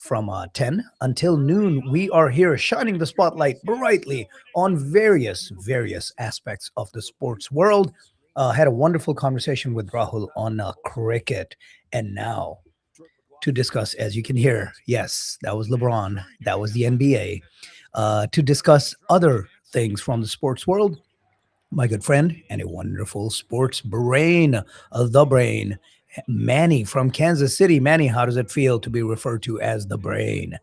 from 10 until noon. We are here shining the spotlight brightly on various aspects of the sports world. Had a wonderful conversation with Rahul on cricket. And now to discuss, as you can hear, yes, that was LeBron, that was the NBA. To discuss other things from the sports world, my good friend and a wonderful sports brain, the brain, Manny from Kansas City. Manny, how does it feel to be referred to as the brain?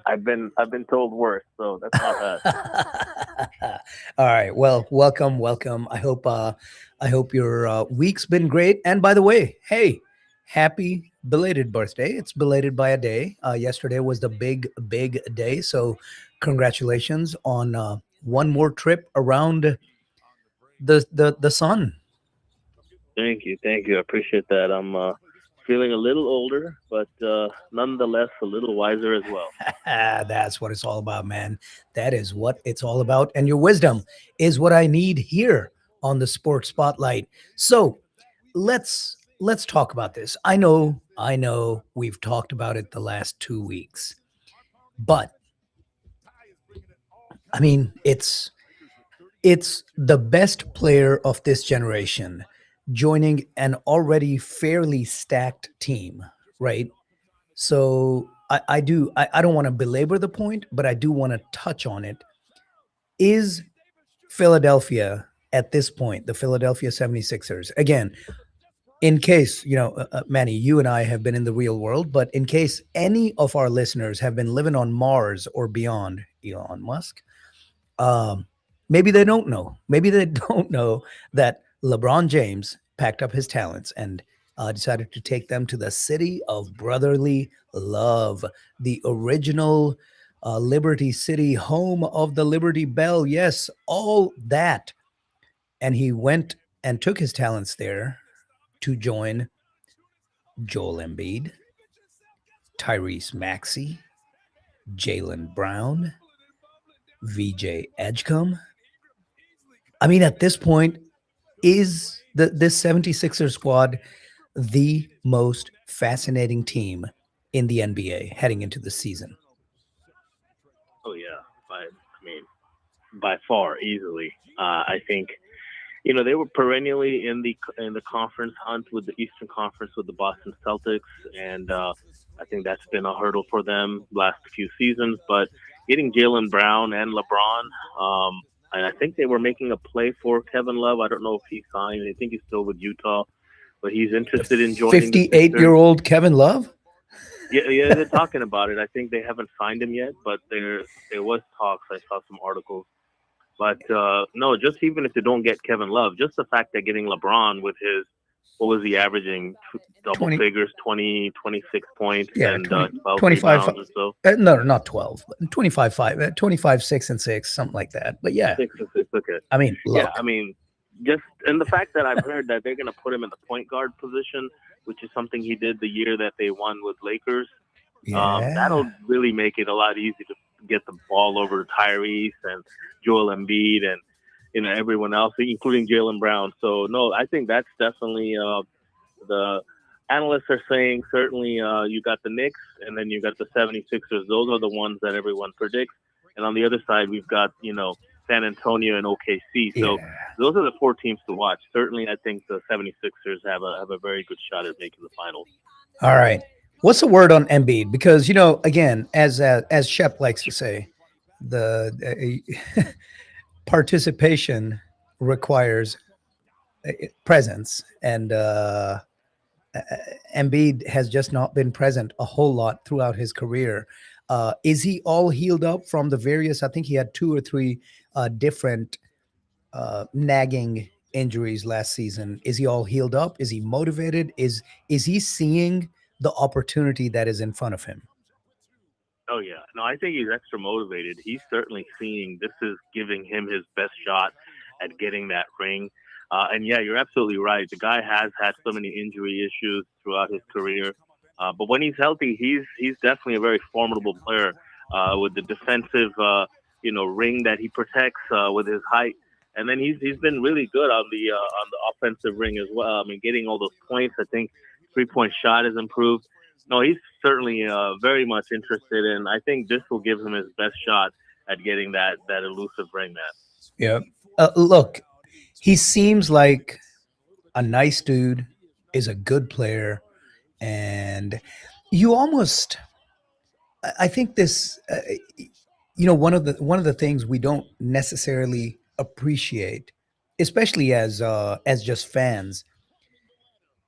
I've been told worse, so that's not bad. All right. Well, welcome. I hope your week's been great. And by the way, hey, happy belated birthday. It's belated by a day. Yesterday was the big day. So congratulations on one more trip around the sun. Thank you. I appreciate that. I'm feeling a little older, but nonetheless a little wiser as well. That's what it's all about, man. That is what it's all about. And your wisdom is what I need here on the Sports Spotlight. So let's talk about this. I know we've talked about it the last 2 weeks, but I mean it's the best player of this generation joining an already fairly stacked team, right? So I don't want to belabor the point, but I do want to touch on it. Is Philadelphia at this point, the Philadelphia 76ers, again, in case, Manny, you and I have been in the real world, but in case any of our listeners have been living on Mars or beyond, Elon Musk, um, maybe they don't know. Maybe they don't know that LeBron James packed up his talents and decided to take them to the city of brotherly love, the original Liberty City, home of the Liberty Bell. Yes, all that. And he went and took his talents there to join Joel Embiid, Tyrese Maxey, Jalen Brown, VJ Edgecombe. I mean, at this point, is this 76er squad the most fascinating team in the NBA heading into the season? Oh yeah, I mean by far easily. I think they were perennially in the conference hunt with the Eastern Conference with the Boston Celtics, and I think that's been a hurdle for them last few seasons. But getting Jalen Brown and LeBron, and I think they were making a play for Kevin Love. I don't know if he signed. I think he's still with Utah, but he's interested in joining the 58-year Sixers. old Kevin Love? Yeah, they're talking about it. I think they haven't signed him yet, but there was talks. I saw some articles. But no, just even if they don't get Kevin Love, just the fact that getting LeBron with his, what was he averaging? Double 20, figures, 20, 26 points yeah, and 20, 12 25. rebounds or so. No, not 12, 25, 5, 25, 6 and 6, something like that. But yeah, 6 and 6, okay. I mean, Yeah, look, I mean, just, and the fact that I've heard that they're going to put him in the point guard position, which is something he did the year that they won with Lakers. yeah. That'll really make it a lot easier to get the ball over to Tyrese and Joel Embiid and everyone else, including Jalen Brown. So no, I think that's definitely the analysts are saying certainly you got the Knicks and then you got the 76ers. Those are the ones that everyone predicts. And on the other side, we've got San Antonio and OKC. So Yeah. those are the four teams to watch. Certainly, I think the 76ers have a very good shot at making the finals. All right. What's the word on Embiid? Because again, as Shep likes to say, the participation requires presence, and uh, Embiid has just not been present a whole lot throughout his career. Is he all healed up from the various? I think he had two or three different nagging injuries last season. Is he all healed up? Is he motivated? Is he seeing the opportunity that is in front of him? Oh yeah, no, I think he's extra motivated. He's certainly seeing this is giving him his best shot at getting that ring. And yeah, you're absolutely right. The guy has had so many injury issues throughout his career, but when he's healthy, he's definitely a very formidable player with the defensive, ring that he protects with his height. And then he's been really good on the offensive ring as well. I mean, getting all those points. I think 3-point shot has improved. No, he's certainly very much interested, and I think this will give him his best shot at getting that elusive ring, man. Yeah. Look, he seems like a nice dude, is a good player, and you almost, I think this, one of the things we don't necessarily appreciate, especially as just fans,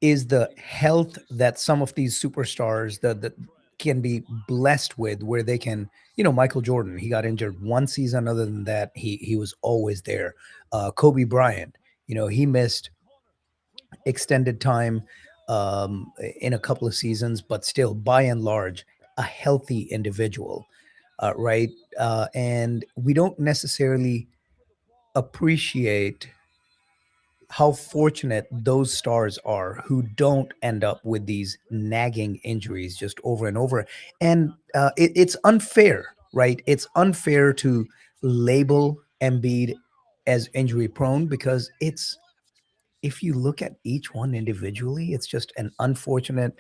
is the health that some of these superstars that can be blessed with, where they can, Michael Jordan, he got injured one season. Other than that, he was always there. Kobe Bryant, he missed extended time in a couple of seasons, but still, by and large, a healthy individual, right? And we don't necessarily appreciate how fortunate those stars are who don't end up with these nagging injuries just over and over. And it's unfair, right? It's unfair to label Embiid as injury prone, because if you look at each one individually, it's just an unfortunate,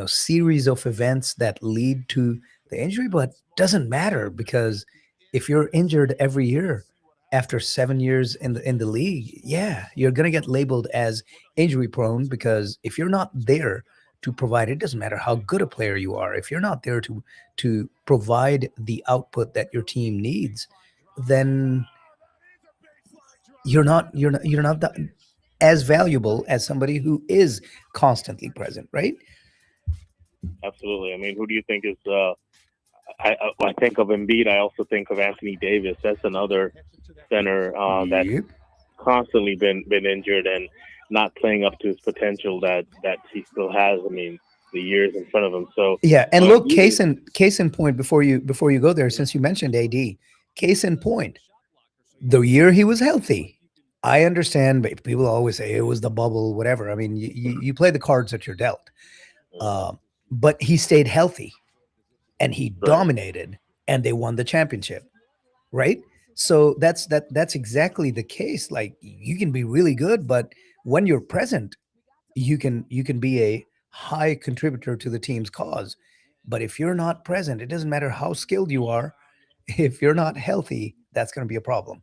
series of events that lead to the injury. But doesn't matter, because if you're injured every year after 7 years in the league, yeah, you're gonna get labeled as injury prone, because if you're not there to provide, it doesn't matter how good a player you are. If you're not there to provide the output that your team needs, then you're not as valuable as somebody who is constantly present, right? Absolutely. I mean, who do you think is? When I think of Embiid, I also think of Anthony Davis. That's another center that's Yep. constantly been injured and not playing up to his potential that he still has. I mean, the years in front of him. So, Yeah, and look, Embiid is case in point, before you go there, since you mentioned AD, case in point, the year he was healthy. I understand, but people always say it was the bubble, whatever. I mean, you play the cards that you're dealt. Uh, but he stayed healthy and he right. dominated, and they won the championship, right? So that's exactly the case. Like, you can be really good, but when you're present, you can be a high contributor to the team's cause. But if you're not present, it doesn't matter how skilled you are. If you're not healthy, that's going to be a problem.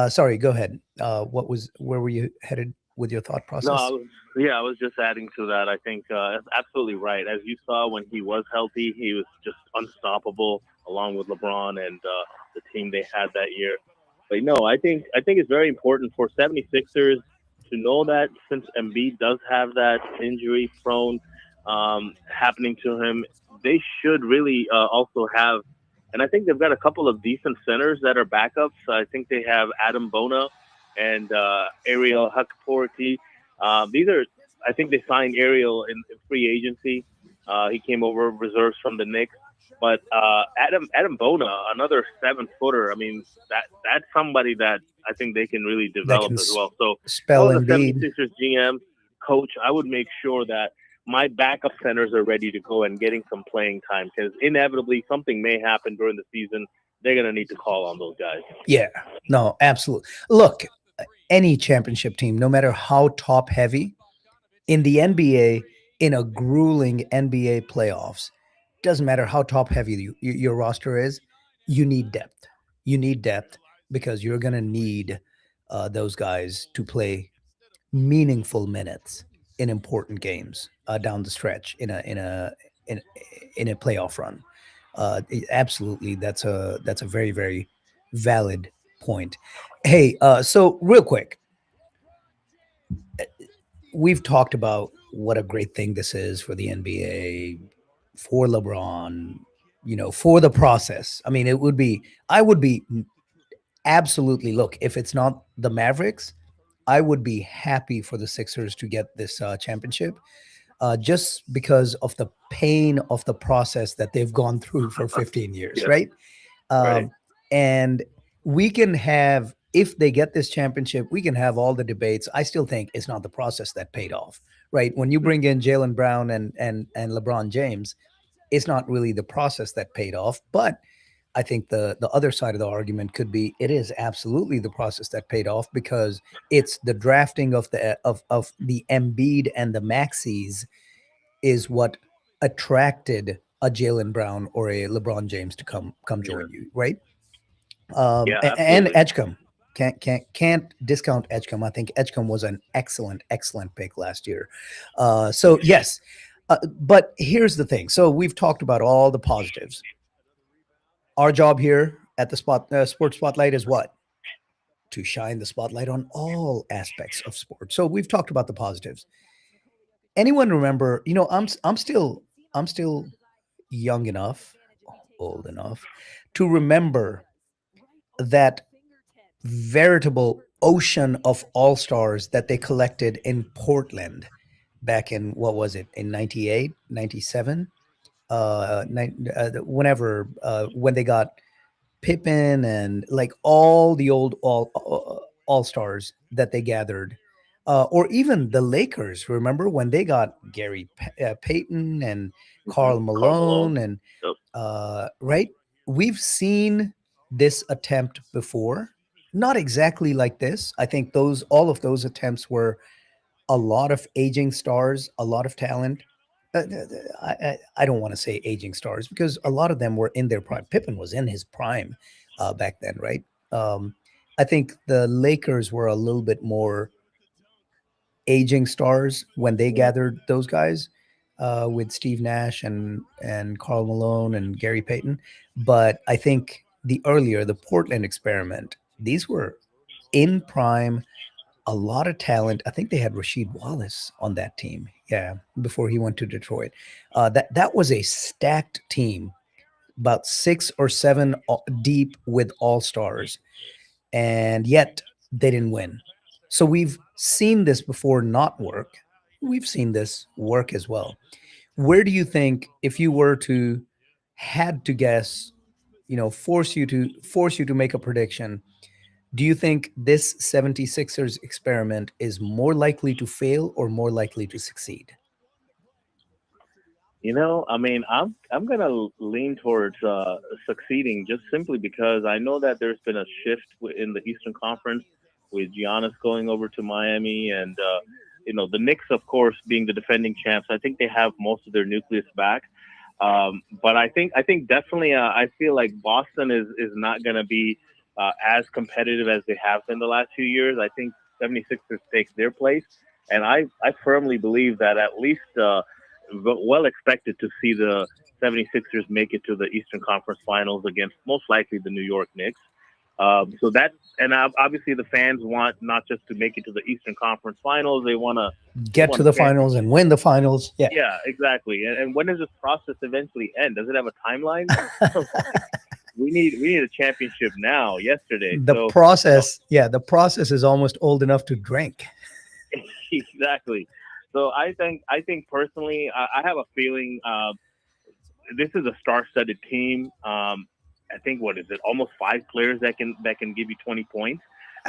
Sorry, go ahead. Where were you headed with your thought No, process? I was just adding to that. I think that's absolutely right. As you saw when he was healthy, he was just unstoppable, along with LeBron and the team they had that year. But no, I think it's very important for 76ers to know that since Embiid does have that injury prone happening to him, they should really also have. And I think they've got a couple of decent centers that are backups. I think they have Adam Bona and Ariel Huckporty. These are, I think they signed Ariel in free agency. He came over reserves from the Knicks. But Adam Bona, another 7 footer. I mean, that's somebody that I think they can really That develop can as well. So if I spell was a Embiid. 76ers GM coach, I would make sure that my backup centers are ready to go and getting some playing time, because inevitably something may happen during the season. They're gonna need to call on those guys. Yeah, no, absolutely. Look, any championship team, no matter how top heavy, in the NBA, in a grueling NBA playoffs, doesn't matter how top heavy your roster is, you need depth. You need depth, because you're going to need those guys to play meaningful minutes in important games down the stretch in, in a playoff run. Absolutely, that's a very very valid point. Hey, so real quick, we've talked about what a great thing this is for the NBA, for LeBron, for the process. I mean, I would be absolutely, look, if it's not the Mavericks, I would be happy for the Sixers to get this championship, just because of the pain of the process that they've gone through for 15 years, Yeah, right? right. Um, and we can have, if they get this championship, we can have all the debates. I still think it's not the process that paid off, right? When you bring in Jalen Brown and LeBron James, it's not really the process that paid off. But I think the other side of the argument could be it is absolutely the process that paid off, because it's the drafting of the Embiid and the Maxis is what attracted a Jalen Brown or a LeBron James to come Yeah. join you, right? Yeah, And absolutely. Edgecombe can't discount Edgecombe. I think Edgecombe was an excellent pick last year. So yes, but here's the thing. So we've talked about all the positives. Our job here at the Sports Spotlight is what? To shine the spotlight on all aspects of sports. So we've talked about the positives. Anyone remember? I'm still young enough, old enough to remember that veritable ocean of all stars that they collected in Portland back in, what was it, in 98, 97, whenever, when they got Pippen and like all the old all stars that they gathered, or even the Lakers. Remember when they got Gary Payton and Carl Karl Malone. Malone and Yep. right? We've seen this attempt before, not exactly like this. I think those all of those attempts were a lot of aging stars, a lot of talent. I don't want to say aging stars because a lot of them were in their prime. Pippen was in his prime back then, right? Um, I think the Lakers were a little bit more aging stars when they Yeah. gathered those guys with Steve Nash and Carl Malone and Gary Payton. But I think the Portland experiment, these were in prime, a lot of talent. I think they had Rasheed Wallace on that team. Yeah, before he went to Detroit. That was a stacked team, about 6 or 7 deep with all stars, and yet they didn't win. So we've seen this before not work. We've seen this work as well. Where do you think, if you were to had to guess, force you to make a prediction, do you think this 76ers experiment is more likely to fail or more likely to succeed? I mean, I'm gonna lean towards succeeding just simply because I know that there's been a shift in the Eastern Conference with Giannis going over to Miami, and the Knicks, of course, being the defending champs. I think they have most of their nucleus back. But I think definitely I feel like Boston is not gonna be as competitive as they have been the last few years. I think 76ers takes their place, and I firmly believe that at least. Well expected to see the 76ers make it to the Eastern Conference Finals against most likely the New York Knicks. So that, and obviously the fans want not just to make it to the Eastern Conference Finals, they Get want to a the finals championship. and win the finals. Yeah. Yeah, exactly. And when does this process eventually end? Does it have a timeline? Like, we need a championship now, yesterday. The So process, yeah, the process is almost old enough to drink. exactly. So I think personally, I have a feeling this is a star-studded team. I think what is it? Almost 5 players that can give you 20 points.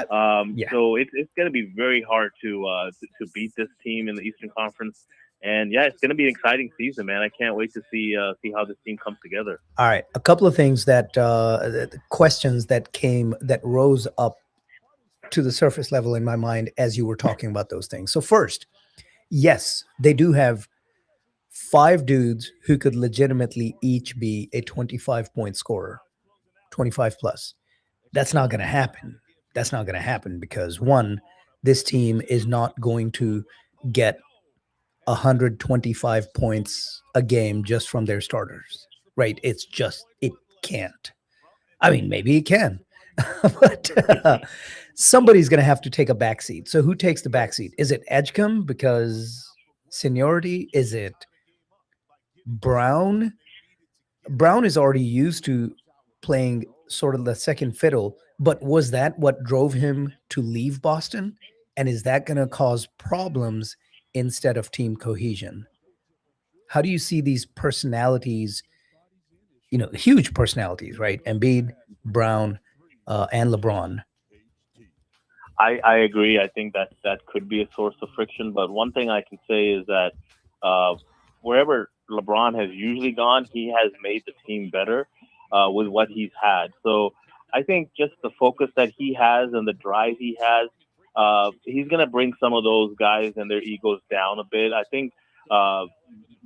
Uh, yeah. So it's going to be very hard to beat this team in the Eastern Conference. And yeah, it's going to be an exciting season, man. I can't wait to see how this team comes together. All right. A couple of things the questions that rose up to the surface level in my mind as you were talking about those things. So first, yes, they do have 5 dudes who could legitimately each be a 25-point scorer, 25 plus. That's not going to happen. That's not going to happen because one, this team is not going to get 125 points a game just from their starters, right? It can't. I mean, maybe it can, but somebody's going to have to take a backseat. So who takes the backseat? Is it Edgecombe because seniority? Is it Brown? Brown is already used to playing sort of the second fiddle, but was that what drove him to leave Boston? And is that going to cause problems instead of team cohesion? How do you see these personalities, huge personalities, right? Embiid, Brown, and LeBron. I agree. I think that could be a source of friction. But one thing I can say is that uh, wherever LeBron has usually gone, he has made the team better with what he's had. So I think just the focus that he has and the drive he has, he's going to bring some of those guys and their egos down a bit. I think uh,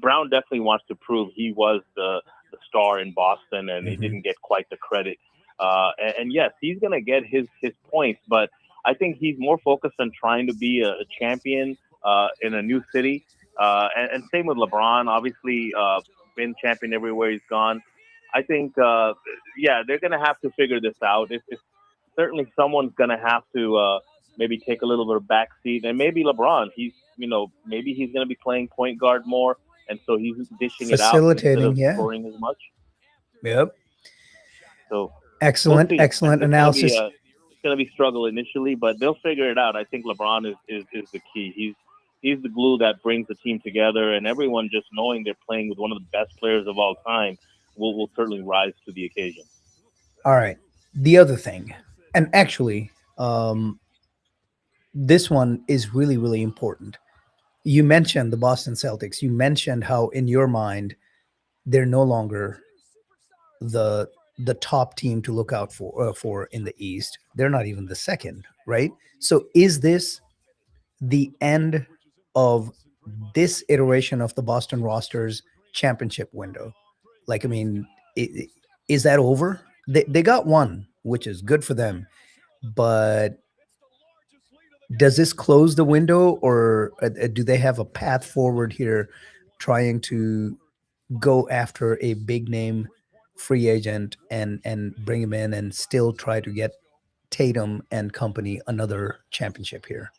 Brown definitely wants to prove he was the star in Boston, and he Mhm. didn't get quite the credit. And yes, he's going to get his points, but I think he's more focused on trying to be a champion in a new city. And same with LeBron, obviously been champion everywhere he's gone. I think, yeah, they're going to have to figure this out. It's certainly someone's going to have to maybe take a little bit of backseat, and maybe LeBron. Maybe he's going to be playing point guard more, and so he's dishing it out instead Facilitating, of yeah. scoring as much. Yep. So we'll Excellent, see. excellent It's going to be analysis. struggle initially, but they'll figure it out. I think LeBron is the key. He's the glue that brings the team together, and everyone just knowing they're playing with one of the best players of all time will certainly rise to the occasion. All right. The other thing, and actually, this one is really, really important. You mentioned the Boston Celtics. You mentioned how, in your mind, they're no longer the the top team to look out for in the East. They're not even the second, right? So, is this the end of this iteration of the Boston roster's championship window? Like, I mean, is that over? They got one, which is good for them, but does this close the window, or do they have a path forward here, trying to go after a big name free agent and bring him in and still try to get Tatum and company another championship here?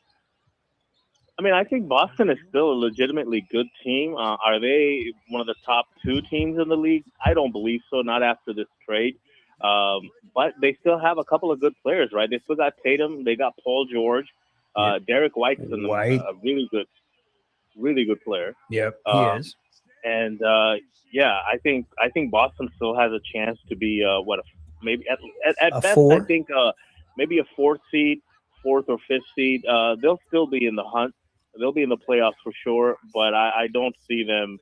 I mean, I think Boston is still a legitimately good team. Are they one of the top two teams in the league? I don't believe so. Not after this trade. But they still have a couple of good players, right? They still got Tatum. They got Paul George. Yep. Derek White's White. a really good player. Yep, he Um, is. and yeah, I think Boston still has a chance to be maybe A at best I four? think maybe a fourth or fifth seed. They'll still be in the hunt. They'll be in the playoffs for sure, but I don't see them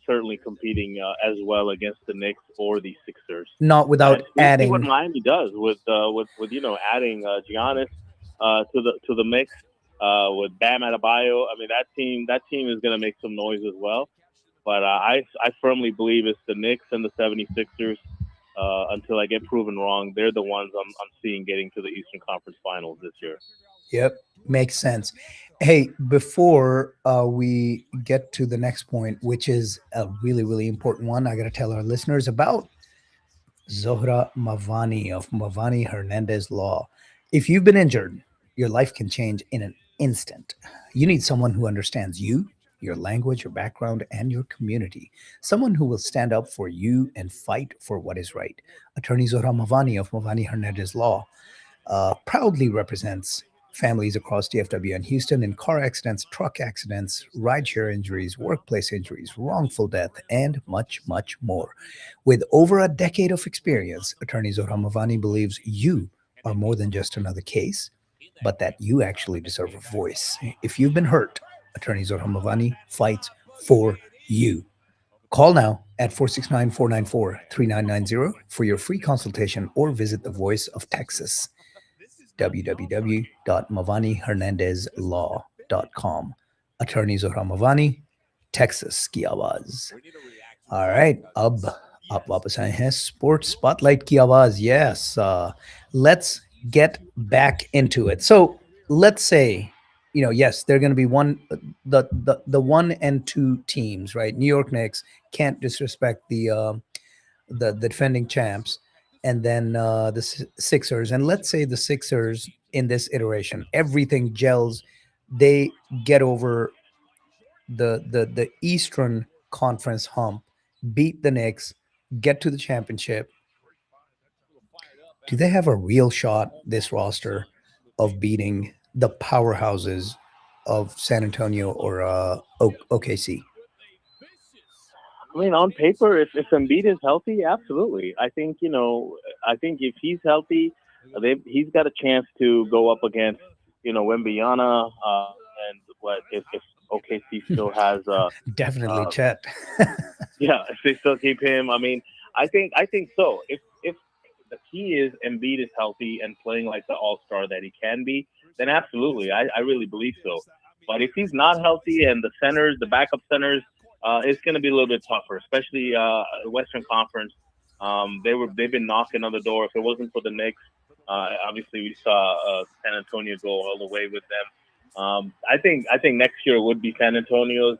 certainly competing as well against the Knicks or the Sixers. Not without And we'll see what adding. Miami does with adding Giannis to the mix with Bam Adebayo. I mean that team is going to make some noise as well. But I firmly believe it's the Knicks and the 76ers. Until I get proven wrong, they're the ones I'm seeing getting to the Eastern Conference Finals this year. Yep, makes sense. Hey, before we get to the next point, which is a really, really important one, I got to tell our listeners about Zohra Mavani of Mavani Hernandez Law. If you've been injured, your life can change in an instant. You need someone who understands you, your language, your background, and your community. Someone who will stand up for you and fight for what is right. Attorney Zohra Mavani of Mavani Hernandez Law proudly represents families across DFW and Houston in car accidents, truck accidents, rideshare injuries, workplace injuries, wrongful death, and much, much more. With over a decade of experience, Attorney Zohra Mavani believes you are more than just another case, but that you actually deserve a voice. If you've been hurt, Attorney Zohra Mavani fights for you. Call now at 469-494-3990 for your free consultation or visit the Voice of Texas, www.mavanihernandezlaw.com. Attorney Zohra Mavani, Texas की आवाज. All right, अब आप वापस आए हैं sports spotlight की आवाज. Yes, let's get back into it. So let's say, yes, they're going to be the 1 and 2 teams, right? New York Knicks can't disrespect the defending champs, and then the Sixers. And let's say the Sixers in this iteration, everything gels. They get over the Eastern Conference hump, beat the Knicks, get to the championship. Do they have a real shot, this roster, of beating the powerhouses of San Antonio or OKC? I mean, on paper, if Embiid is healthy, absolutely. I think if he's healthy, he's got a chance to go up against Wembyana, and what if OKC still has Definitely uh, Chet. yeah, if they still keep him. I mean, I think so. If the key is Embiid is healthy and playing like the All Star that he can be, then absolutely, I really believe so. But if he's not healthy and the backup centers, it's going to be a little bit tougher, especially Western Conference. They've been knocking on the door. If it wasn't for the Knicks, obviously we saw San Antonio go all the way with them. I think next year would be San Antonio's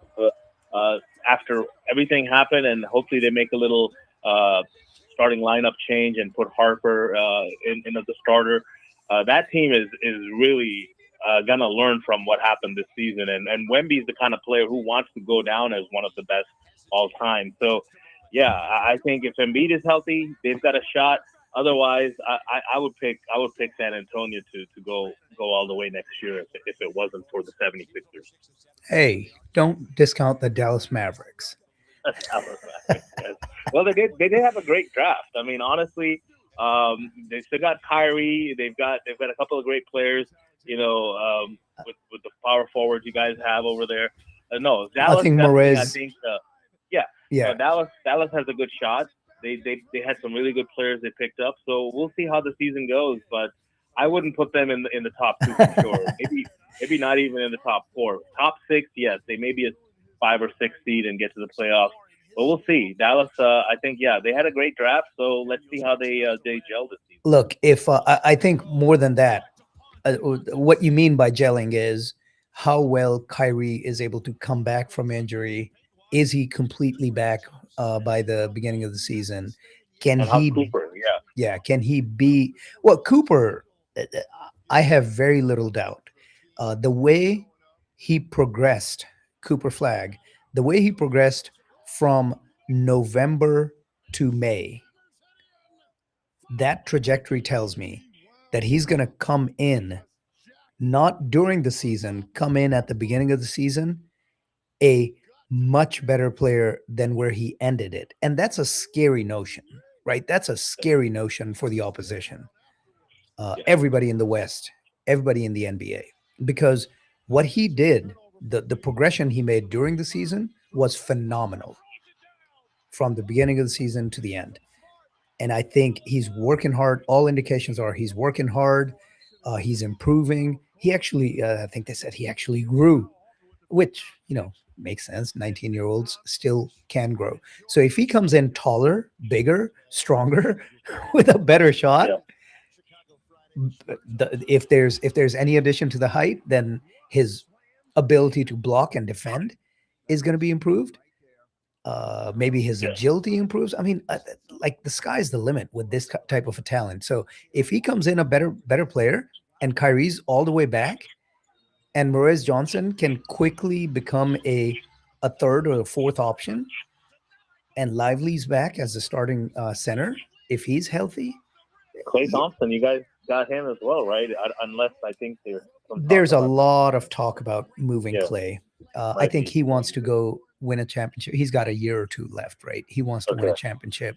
after everything happened, and hopefully they make a little starting lineup change and put Harper in as the starter. That team is really gonna learn from what happened this season, and Wemby's the kind of player who wants to go down as one of the best all time. So, yeah, I think if Embiid is healthy, they've got a shot. Otherwise, I would pick San Antonio to go all the way next year if it wasn't for the 76ers. Hey, don't discount the Dallas Mavericks. Well, they did have a great draft. I mean, honestly, they still got Kyrie. They've got a couple of great players. With the power forwards you guys have over there. No, Dallas. I think definitely, Morez. I think, yeah. Dallas has a good shot. They had some really good players they picked up. So we'll see how the season goes. But I wouldn't put them in the top two for sure. Maybe not even in the top four. Top six, yes, they may be a 5 or 6 seed and get to the playoffs. But we'll see. Dallas, I think, they had a great draft. So let's see how they gel this season. Look, if I think more than that, what you mean by gelling is how well Kyrie is able to come back from injury. Is he completely back by the beginning of the season? Can And how's he? Cooper? Yeah. Can he be? Well, Cooper, I have very little doubt. The way he progressed, Cooper Flag, the way he progressed from November to May, that trajectory tells me that he's going to come in, not during the season, come in at the beginning of the season, a much better player than where he ended it. And that's a scary notion, right? That's a scary notion for the opposition. Everybody in the West, everybody in the NBA, because what he did, the progression he made during the season was phenomenal from the beginning of the season to the end. And I think he's working hard. All indications are he's working hard. He's improving. He actually, I think they said he actually grew, which, makes sense. 19-year-olds still can grow. So if he comes in taller, bigger, stronger, with a better shot, if there's any addition to the height, then his ability to block and defend is going to be improved. Maybe his agility improves. I mean, like the sky's the limit with this type of a talent. So if he comes in a better player, and Kyrie's all the way back, and Morez Johnson can quickly become a third or a fourth option, and Lively's back as the starting center, if he's healthy. Klay Thompson, you guys got him as well, right? Unless I think there's a lot of talk about moving Klay. Right. I think he wants to go win a championship. He's got a year or two left, right? He wants to win a championship.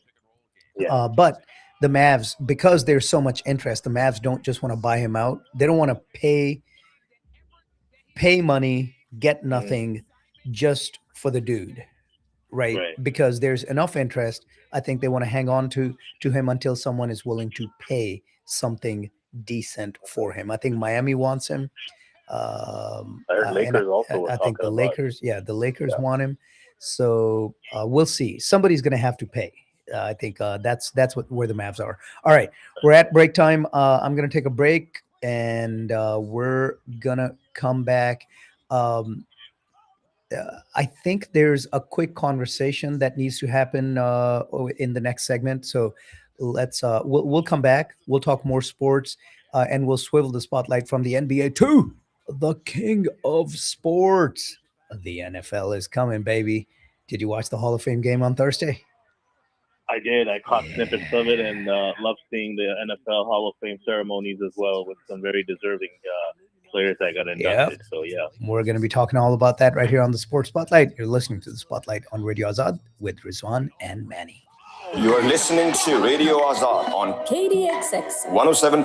Yeah. But the Mavs, because there's so much interest, the Mavs don't just want to buy him out. They don't want to pay money, get nothing just for the dude, right? Because there's enough interest. I think they want to hang on to him until someone is willing to pay something decent for him. I think Miami wants him. Lakers also. I think the Lakers, the Lakers want him. So we'll see. Somebody's going to have to pay. I think that's where the Mavs are. All right, we're at break time. I'm going to take a break, and we're going to come back. I think there's a quick conversation that needs to happen in the next segment. So let's we'll come back. We'll talk more sports, and we'll swivel the spotlight from the NBA to the king of sports. The NFL is coming, baby. Did you watch the Hall of Fame game on Thursday? I did. I caught snippets of it and loved seeing the NFL Hall of Fame ceremonies as well, with some very deserving players that got inducted. So, we're going to be talking all about that right here on the Sports Spotlight. You're listening to the Spotlight on Radio Azad with Rizwan and Manny. You are listening to Radio Azad on KDXX 107.